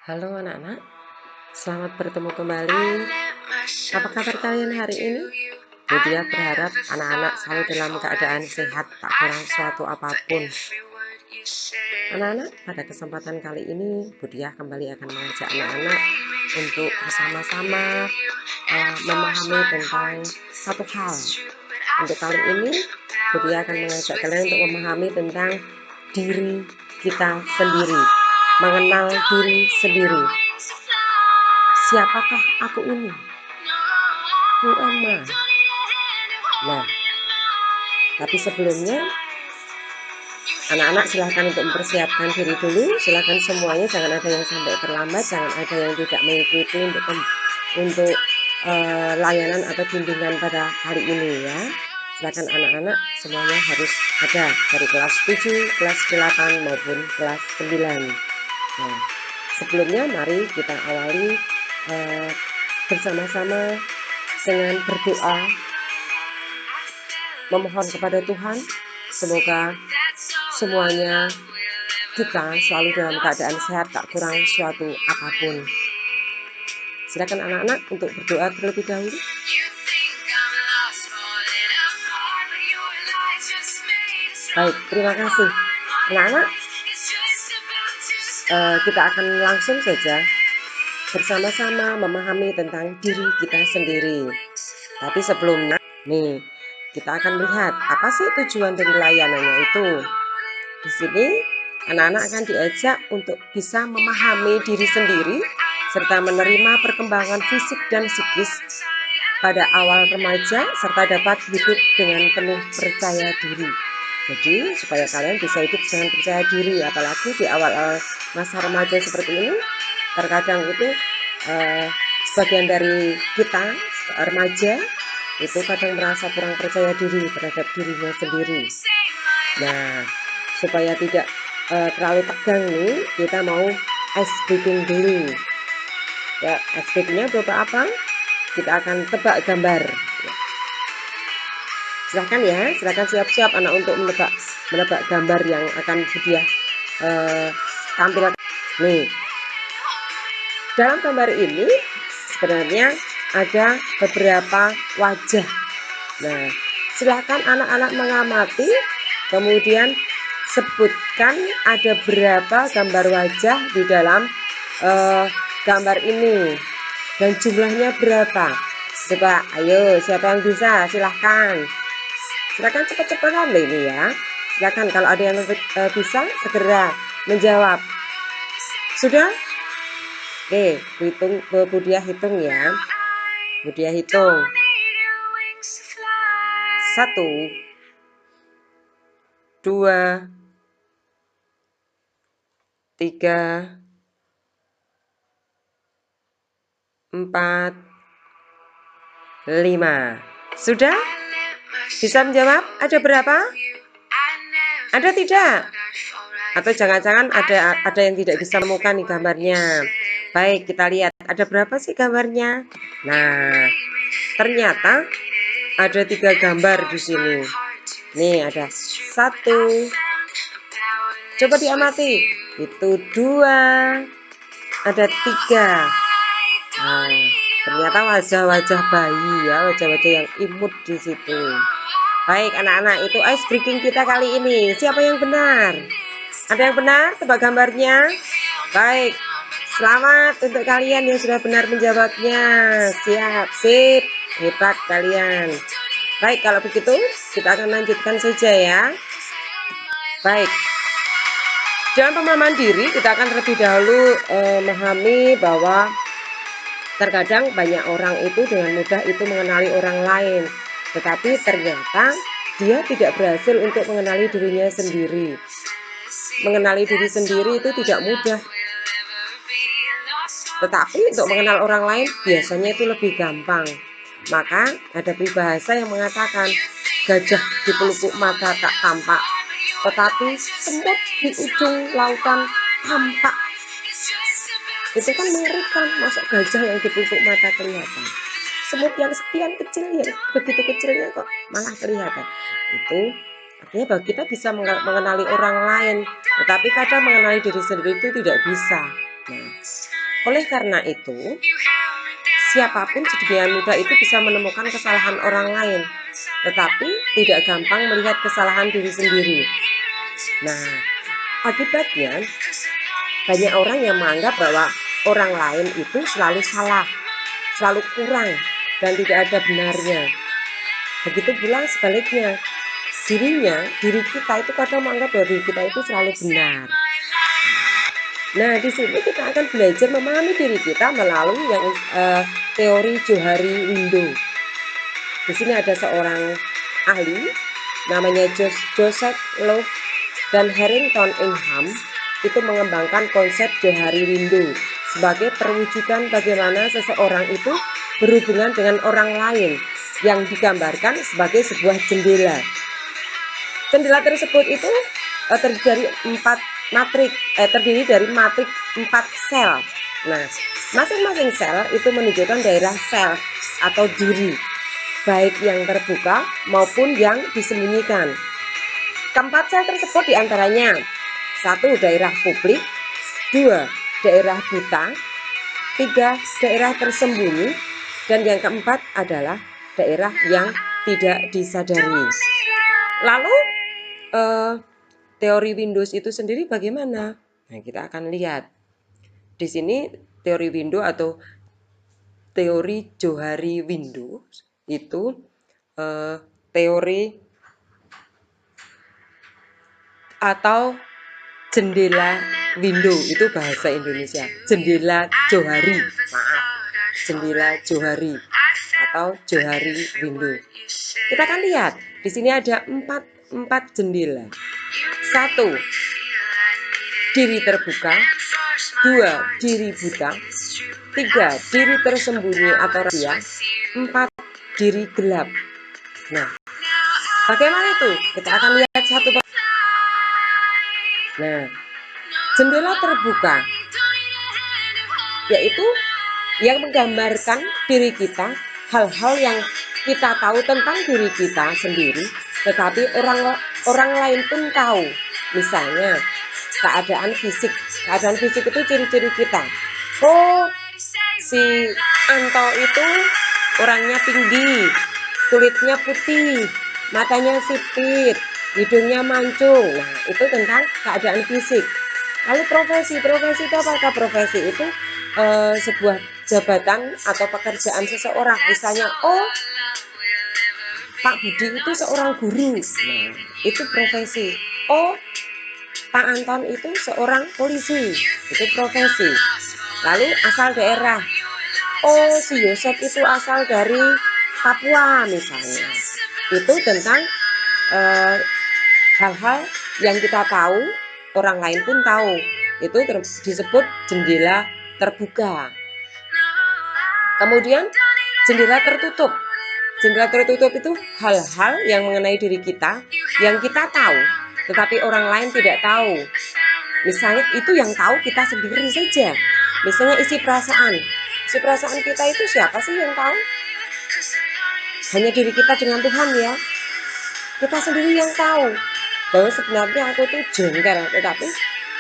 Halo anak-anak, selamat bertemu kembali. Apa kabar kalian hari ini? Budia berharap anak-anak selalu dalam keadaan sehat, tak kurang suatu apapun. Anak-anak, pada kesempatan kali ini Budia kembali akan mengajak anak-anak untuk bersama-sama memahami tentang satu hal. Untuk kali ini Budia akan mengajak kalian untuk memahami tentang diri kita sendiri, mengenal diri sendiri. Siapakah aku ini? Who am I? Nah, tapi sebelumnya anak-anak silahkan untuk mempersiapkan diri dulu. Silahkan semuanya, jangan ada yang sampai terlambat, jangan ada yang tidak mengikuti untuk layanan atau bimbingan pada hari ini ya. Silahkan anak-anak semuanya harus ada dari kelas 7, kelas 8 maupun kelas 9. Nah, sebelumnya mari kita awali bersama-sama dengan berdoa, memohon kepada Tuhan semoga semuanya kita selalu dalam keadaan sehat, tak kurang suatu apapun. Silakan anak-anak untuk berdoa terlebih dahulu. Baik, terima kasih anak-anak. Kita akan langsung saja bersama-sama memahami tentang diri kita sendiri. Tapi sebelumnya nih, kita akan melihat apa sih tujuan dari layanannya itu. Di sini anak-anak akan diajak untuk bisa memahami diri sendiri serta menerima perkembangan fisik dan psikis pada awal remaja serta dapat hidup dengan penuh percaya diri. Jadi supaya kalian bisa hidup dengan percaya diri, apalagi di awal masa remaja seperti ini, terkadang itu sebagian dari kita remaja itu kadang merasa kurang percaya diri terhadap dirinya sendiri. Nah, supaya tidak terlalu tegang nih, kita mau ice breaking dulu. Ya, ice breakingnya berupa apa? Kita akan tebak gambar. Silahkan ya, silahkan siap-siap anak untuk menebak gambar yang akan Budia tampilkan. Nih, dalam gambar ini sebenarnya ada beberapa wajah. Nah, silahkan anak-anak mengamati, kemudian sebutkan ada berapa gambar wajah di dalam gambar ini dan jumlahnya berapa. Coba, ayo, siapa yang bisa? Silahkan cepat-cepatan ini ya. Silahkan kalau ada yang bisa segera menjawab. Sudah? Oke, Budia hitung ya. Budia hitung. 1, 2, 3, 4, 5. Sudah? Bisa menjawab? Ada berapa? Ada tidak? Atau jangan-jangan ada yang tidak bisa menemukan nih gambarnya. Baik, kita lihat ada berapa sih gambarnya. Nah, ternyata ada 3 gambar di sini. Nih ada 1. Coba diamati. Itu 2. Ada 3. Nah, ternyata wajah-wajah bayi ya, wajah-wajah yang imut di situ. Baik anak-anak, itu ice breaking kita kali ini. Siapa yang benar? Ada yang benar tebak gambarnya? Baik, selamat untuk kalian yang sudah benar menjawabnya. Siap, sip, hebat kalian. Baik, kalau begitu kita akan lanjutkan saja ya. Baik, dalam pemahaman diri kita akan terlebih dahulu memahami bahwa terkadang banyak orang itu dengan mudah itu mengenali orang lain, tetapi ternyata dia tidak berhasil untuk mengenali dirinya sendiri. Mengenali diri sendiri itu tidak mudah, tetapi untuk mengenal orang lain biasanya itu lebih gampang. Maka ada peribahasa yang mengatakan gajah di pelupuk mata tak tampak, tetapi semut di ujung lautan tampak. Itu kan mengerikan, masa gajah yang di pelupuk mata kelihatan, semut yang sekian kecil ya, begitu kecilnya kok malah kelihatan. Itu artinya bahwa kita bisa mengenali orang lain, tetapi kadang mengenali diri sendiri itu tidak bisa. Nah, Oleh karena itu, siapapun sedemikian mudah itu bisa menemukan kesalahan orang lain, tetapi tidak gampang melihat kesalahan diri sendiri. Nah, akibatnya banyak orang yang menganggap bahwa orang lain itu selalu salah, selalu kurang, dan tidak ada benarnya. Begitu pula sebaliknya, diri kita itu kadang menganggap bahwa diri kita itu selalu benar. Nah, di sini kita akan belajar memahami diri kita melalui yang teori Johari Window. Di sini ada seorang ahli namanya Joseph Love dan Harrington Ingham itu mengembangkan konsep Johari Window sebagai perwujudan bagaimana seseorang itu berhubungan dengan orang lain yang digambarkan sebagai sebuah jendela. Jendela tersebut itu terdiri dari matrik 4 sel. Nah, masing-masing sel itu menunjukkan daerah self atau diri, baik yang terbuka maupun yang disembunyikan. Keempat sel tersebut diantaranya: 1. Daerah publik, 2. Daerah buta, 3. Daerah tersembunyi, dan yang keempat adalah daerah yang tidak disadari. Lalu teori Windows itu sendiri bagaimana? Nah, kita akan lihat. Di sini teori Windows atau teori Johari Windows itu teori atau jendela window, itu bahasa Indonesia. Jendela Johari, jendela Johari atau Johari Window. Kita akan lihat di sini ada empat jendela. 1. Diri terbuka, 2. Diri buta, 3. Diri tersembunyi atau rahasia, 4. Diri gelap. Nah, bagaimana itu? Kita akan lihat satu. Nah, jendela terbuka yaitu yang menggambarkan diri kita, hal-hal yang kita tahu tentang diri kita sendiri, tetapi orang lain pun tahu. Misalnya keadaan fisik. Keadaan fisik itu ciri-ciri kita. Oh, si Anto itu orangnya tinggi, kulitnya putih, matanya sipit, hidungnya mancung. Nah, itu tentang keadaan fisik. Lalu profesi itu apakah? Profesi itu sebuah jabatan atau pekerjaan seseorang. Misalnya, oh, Pak Budi itu seorang guru. Nah, itu profesi. Oh, Pak Anton itu seorang polisi. Itu profesi. Lalu asal daerah. Oh, si Yosef itu asal dari Papua misalnya. Itu tentang hal-hal yang kita tahu, orang lain pun tahu. Itu disebut jendela terbuka. Kemudian jendela tertutup. Jendela tertutup itu hal-hal yang mengenai diri kita yang kita tahu, tetapi orang lain tidak tahu. Misalnya itu yang tahu kita sendiri saja. Misalnya isi perasaan. Isi perasaan kita itu siapa sih yang tahu? Hanya diri kita dengan Tuhan ya. Kita sendiri yang tahu bahwa sebenarnya aku tuh jengkel, tetapi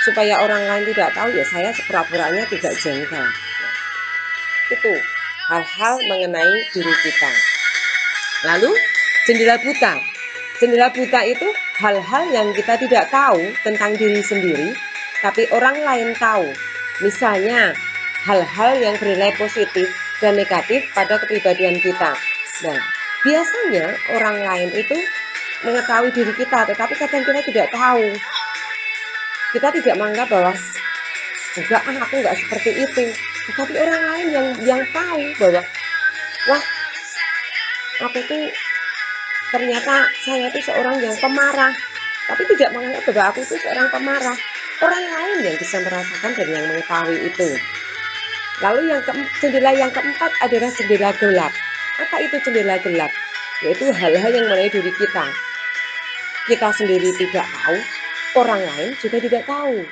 supaya orang lain tidak tahu ya saya pura-puranya tidak jengkel. Itu hal-hal mengenai diri kita. Lalu jendela buta. Jendela buta itu hal-hal yang kita tidak tahu tentang diri sendiri, tapi orang lain tahu. Misalnya hal-hal yang bernilai positif dan negatif pada kepribadian kita. Nah, biasanya orang lain itu mengetahui diri kita, tetapi kadang kita tidak tahu. Kita tidak menganggap bahwa enggak, aku enggak seperti itu. Tetapi orang lain yang tahu bahwa wah, aku tuh ternyata saya itu seorang yang pemarah, tapi tidak menganggap bahwa aku itu seorang pemarah. Orang lain yang bisa merasakan dan yang mengetahui itu. Lalu jendela yang keempat adalah jendela gelap. Apa itu jendela gelap? Yaitu hal-hal yang mengenai diri kita. Kita sendiri tidak tahu, orang lain juga tidak tahu.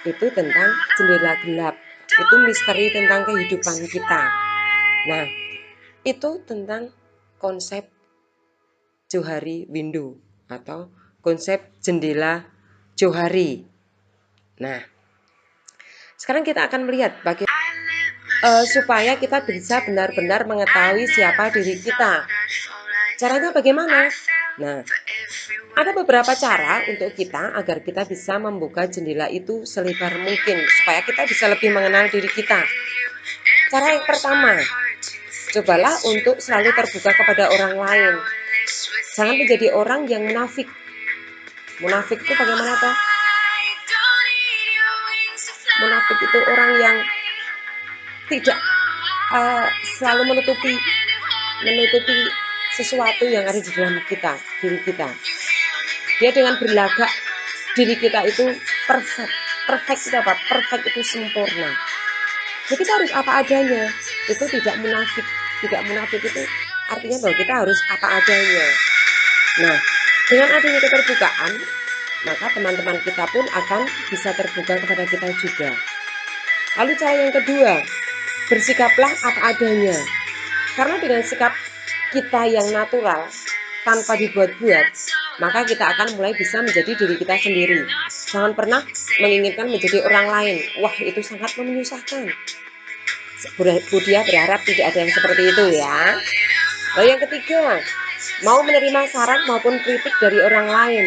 Itu tentang jendela gelap. Itu misteri tentang kehidupan kita. Nah, itu tentang konsep Johari Window atau konsep jendela Johari. Nah, sekarang kita akan melihat bagaimana supaya kita bisa benar-benar mengetahui siapa diri kita. Caranya bagaimana? Nah, ada beberapa cara untuk kita agar kita bisa membuka jendela itu selebar mungkin supaya kita bisa lebih mengenal diri kita. Cara yang pertama, cobalah untuk selalu terbuka kepada orang lain. Jangan menjadi orang yang munafik. Munafik itu bagaimana toh? Munafik itu orang yang tidak selalu menutupi sesuatu yang ada di dalam diri kita. Dia dengan berlagak diri kita itu perfect itu apa? Perfect itu sempurna. Jadi kita harus apa adanya. Itu tidak munafik. Tidak munafik itu artinya bahwa kita harus apa adanya. Nah, dengan adanya keterbukaan, maka teman-teman kita pun akan bisa terbuka kepada kita juga. Lalu cara yang kedua, bersikaplah apa adanya. Karena dengan sikap kita yang natural, tanpa dibuat-buat, maka kita akan mulai bisa menjadi diri kita sendiri. Jangan pernah menginginkan menjadi orang lain. Wah, itu sangat menyusahkan. Budia berharap tidak ada yang seperti itu ya. Lalu yang ketiga, mau menerima saran maupun kritik dari orang lain.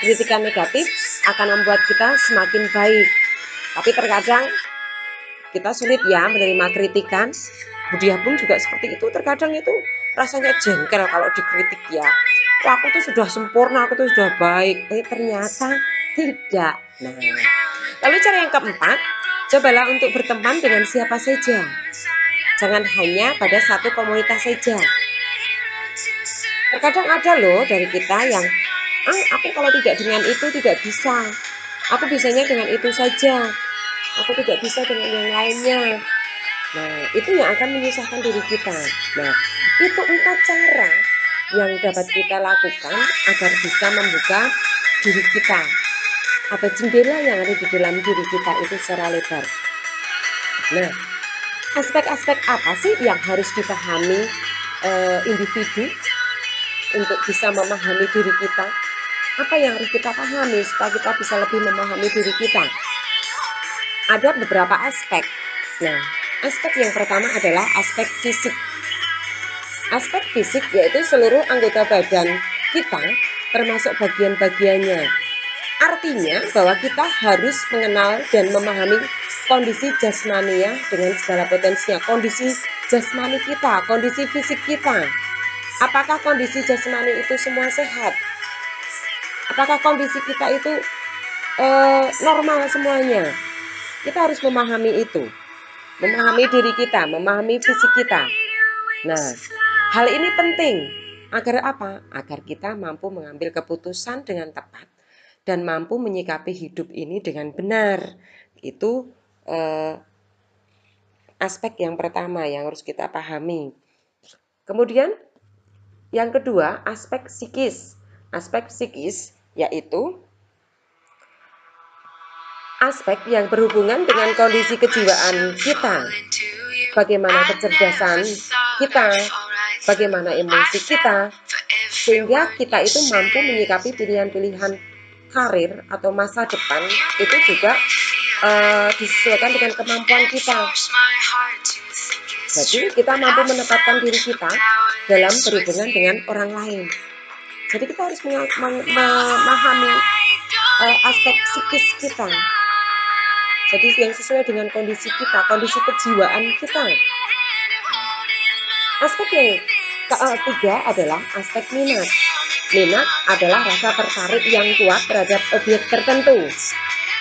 Kritikan negatif akan membuat kita semakin baik. Tapi terkadang kita sulit ya menerima kritikan. Budia pun juga seperti itu. Terkadang itu rasanya jengkel kalau dikritik ya. Wah, aku tuh sudah sempurna, aku tuh sudah baik. Ternyata tidak. Nah, lalu cara yang keempat, cobalah untuk berteman dengan siapa saja. Jangan hanya pada satu komunitas saja. Terkadang ada loh dari kita yang aku kalau tidak dengan itu tidak bisa. Aku bisanya dengan itu saja. Aku tidak bisa dengan yang lainnya. Nah, itu yang akan menyusahkan diri kita. Nah, itu 4 cara yang dapat kita lakukan agar bisa membuka diri kita atau jendela yang ada di dalam diri kita itu secara lebar. Nah, aspek-aspek apa sih yang harus dipahami individu untuk bisa memahami diri kita? Apa yang harus kita pahami supaya kita bisa lebih memahami diri kita? Ada beberapa aspek. Nah, aspek yang pertama adalah aspek fisik. Aspek fisik yaitu seluruh anggota badan kita termasuk bagian-bagiannya. Artinya bahwa kita harus mengenal dan memahami kondisi jasmania dengan segala potensinya. Kondisi jasmani kita, kondisi fisik kita. Apakah kondisi jasmani itu semua sehat? Apakah kondisi kita itu normal semuanya? Kita harus memahami itu. Memahami diri kita, memahami fisik kita. Nah, hal ini penting agar apa? Agar kita mampu mengambil keputusan dengan tepat dan mampu menyikapi hidup ini dengan benar. Itu aspek yang pertama yang harus kita pahami. Kemudian yang kedua, aspek psikis. Aspek psikis yaitu aspek yang berhubungan dengan kondisi kejiwaan kita. Bagaimana kecerdasan kita, bagaimana emosi kita, sehingga kita itu mampu menyikapi pilihan-pilihan karir atau masa depan itu juga disesuaikan dengan kemampuan kita. Jadi kita mampu menempatkan diri kita dalam berhubungan dengan orang lain. Jadi kita harus memahami aspek psikis kita. Jadi yang sesuai dengan kondisi kita, kondisi kejiwaan kita. Aspek yang ketiga adalah aspek minat. Minat adalah rasa tertarik yang kuat terhadap objek tertentu.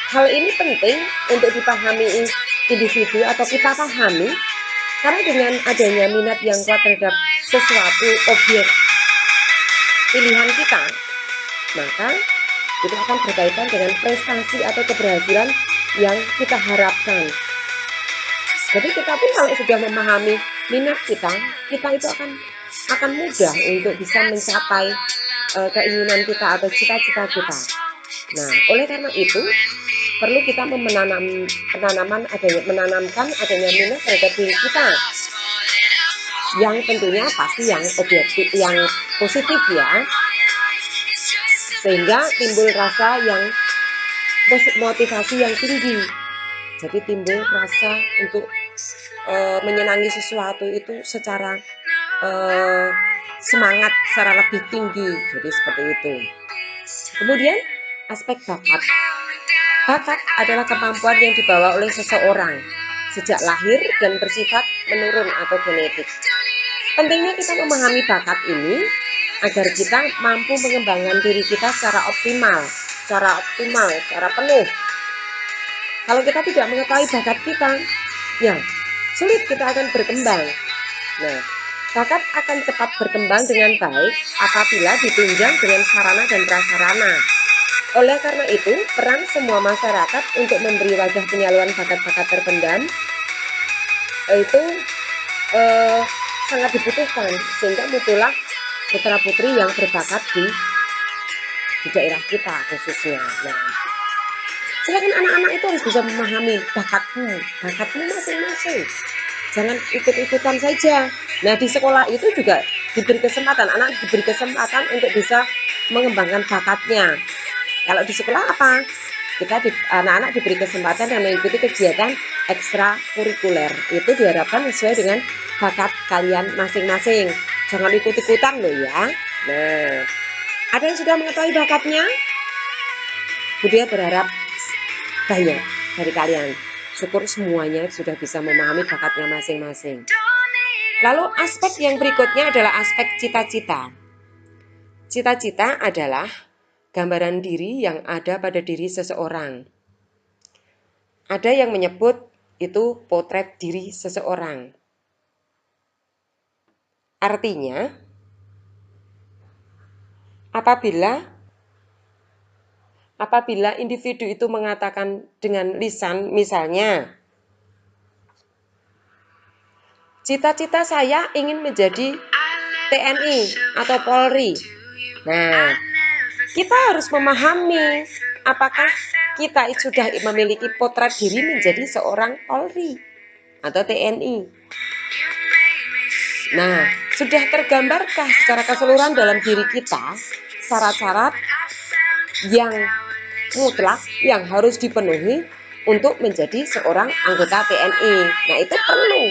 Hal ini penting untuk dipahami individu atau kita pahami, karena dengan adanya minat yang kuat terhadap sesuatu objek pilihan kita, maka itu akan berkaitan dengan prestasi atau keberhasilan yang kita harapkan. Jadi kita pun kalau sudah memahami minat kita itu akan mudah untuk bisa mencapai keinginan kita atau cita-cita kita. Nah, oleh karena itu perlu kita menanamkan adanya minat terhadap diri kita. Yang tentunya pasti yang objektif, yang positif ya. Sehingga timbul rasa yang motivasi yang tinggi. Jadi timbul rasa untuk menyenangi sesuatu itu secara semangat, secara lebih tinggi. Jadi seperti itu. Kemudian aspek bakat. Bakat adalah kemampuan yang dibawa oleh seseorang sejak lahir dan bersifat menurun atau genetik. Pentingnya kita memahami bakat ini agar kita mampu mengembangkan diri kita secara optimal, secara penuh. Kalau kita tidak mengetahui bakat kita, ya sulit kita akan berkembang. Nah, bakat akan cepat berkembang dengan baik apabila ditunjang dengan sarana dan prasarana. Oleh karena itu, peran semua masyarakat untuk memberi wajah penyaluran bakat-bakat terpendam itu sangat dibutuhkan, sehingga muncullah putra-putri yang berbakat di daerah kita khususnya. Nah, silakan anak-anak itu harus bisa memahami bakatmu masing-masing. Jangan ikut-ikutan saja. Nah, di sekolah itu juga diberi kesempatan, anak diberi kesempatan untuk bisa mengembangkan bakatnya. Kalau di sekolah apa? Anak-anak diberi kesempatan dan mengikuti kegiatan ekstrakurikuler. Itu diharapkan sesuai dengan bakat kalian masing-masing. Jangan ikut-ikutan loh ya. Nah, ada yang sudah mengetahui bakatnya? Budia berharap banyak dari kalian. Syukur semuanya sudah bisa memahami bakatnya masing-masing. Lalu aspek yang berikutnya adalah aspek cita-cita. Cita-cita adalah gambaran diri yang ada pada diri seseorang. Ada yang menyebut itu potret diri seseorang. Artinya, apabila individu itu mengatakan dengan lisan, misalnya, cita-cita saya ingin menjadi TNI atau Polri. Nah, kita harus memahami apakah kita sudah memiliki potret diri menjadi seorang Polri atau TNI. Nah, sudah tergambarkah secara keseluruhan dalam diri kita syarat-syarat yang mutlak yang harus dipenuhi untuk menjadi seorang anggota TNI. Nah, itu perlu.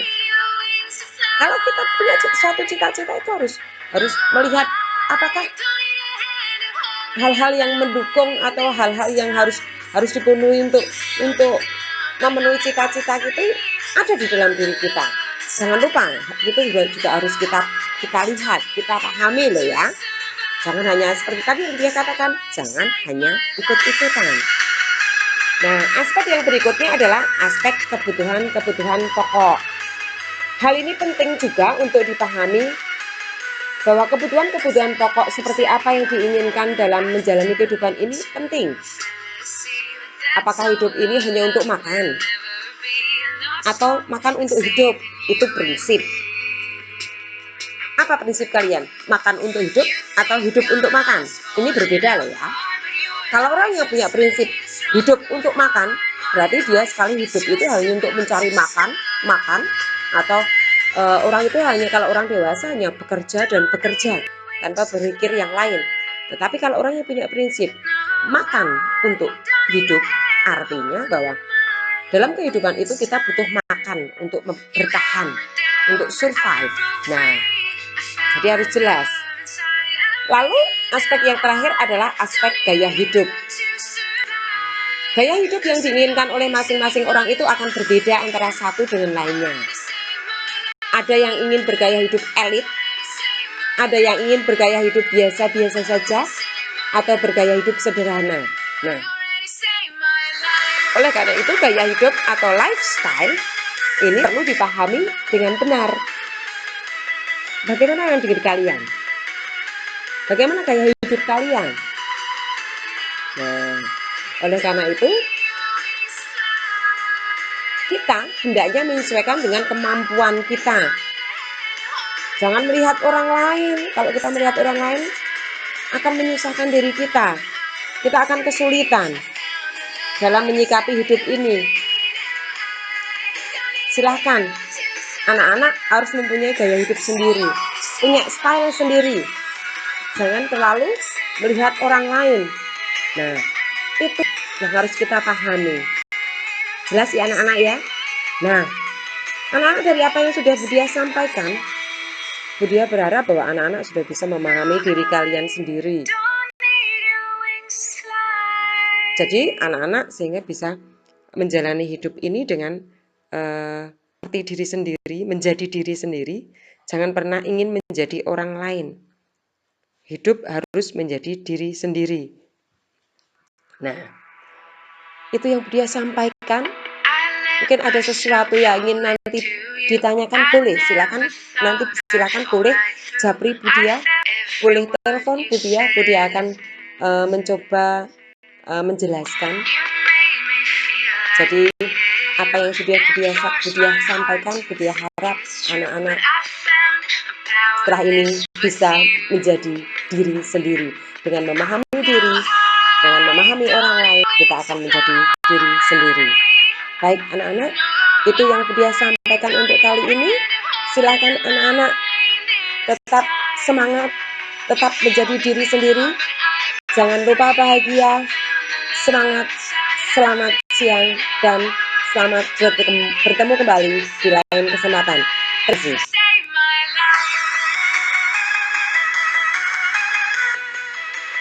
Kalau kita punya suatu cita-cita itu harus melihat apakah hal-hal yang mendukung atau hal-hal yang harus dipenuhi untuk memenuhi cita-cita kita ada di dalam diri kita. Jangan lupa, itu juga harus kita lihat, kita pahami loh ya. Jangan hanya seperti tadi yang dia katakan, jangan hanya ikut-ikutan. Nah, aspek yang berikutnya adalah aspek kebutuhan pokok. Hal ini penting juga untuk dipahami bahwa kebutuhan pokok seperti apa yang diinginkan dalam menjalani kehidupan ini penting. Apakah hidup ini hanya untuk makan? Atau makan untuk hidup? Itu prinsip. Apa prinsip kalian? Makan untuk hidup atau hidup untuk makan? Ini berbeda loh ya. Kalau orang yang punya prinsip hidup untuk makan, berarti dia sekali hidup itu hanya untuk mencari makan, atau orang itu kalau orang dewasa hanya bekerja tanpa berpikir yang lain. Tetapi kalau orang yang punya prinsip makan untuk hidup, artinya bahwa dalam kehidupan itu kita butuh makan untuk bertahan, untuk survive. Nah, jadi harus jelas. Lalu aspek yang terakhir adalah aspek gaya hidup. Gaya hidup yang diinginkan oleh masing-masing orang itu akan berbeda antara satu dengan lainnya. Ada yang ingin bergaya hidup elit, ada yang ingin bergaya hidup biasa-biasa saja, atau bergaya hidup sederhana. Nah, oleh karena itu gaya hidup atau lifestyle ini perlu dipahami dengan benar. Bagaimana dengan diri kalian? Bagaimana gaya hidup kalian? Nah, oleh karena itu kita hendaknya menyesuaikan dengan kemampuan kita. Jangan melihat orang lain. Kalau kita melihat orang lain akan menyusahkan diri kita. Kita akan kesulitan dalam menyikapi hidup ini. Silahkan, anak-anak harus mempunyai gaya hidup sendiri, punya style sendiri. Jangan terlalu melihat orang lain. Nah, itu yang harus kita pahami. Jelas ya anak-anak ya? Nah, Anak-anak dari apa yang sudah Budia sampaikan, Budia berharap bahwa anak-anak sudah bisa memahami diri kalian sendiri. Jadi anak-anak sehingga bisa menjalani hidup ini dengan seperti diri sendiri, menjadi diri sendiri. Jangan pernah ingin menjadi orang lain. Hidup harus menjadi diri sendiri. Nah, itu yang Budia sampaikan. Mungkin ada sesuatu yang ingin nanti ditanyakan, boleh silakan, nanti silakan boleh japri Budia, boleh telepon Budia akan mencoba menjelaskan. Jadi apa yang sudah Budia sampaikan, Budia harap anak-anak setelah ini bisa menjadi diri sendiri. Dengan memahami diri, dengan memahami orang lain, kita akan menjadi diri sendiri. Baik anak-anak, itu yang Budia sampaikan untuk kali ini. Silakan anak-anak tetap semangat, tetap menjadi diri sendiri. Jangan lupa bahagia, semangat, selamat siang, dan selamat bertemu kembali di lain kesempatan. Terima kasih.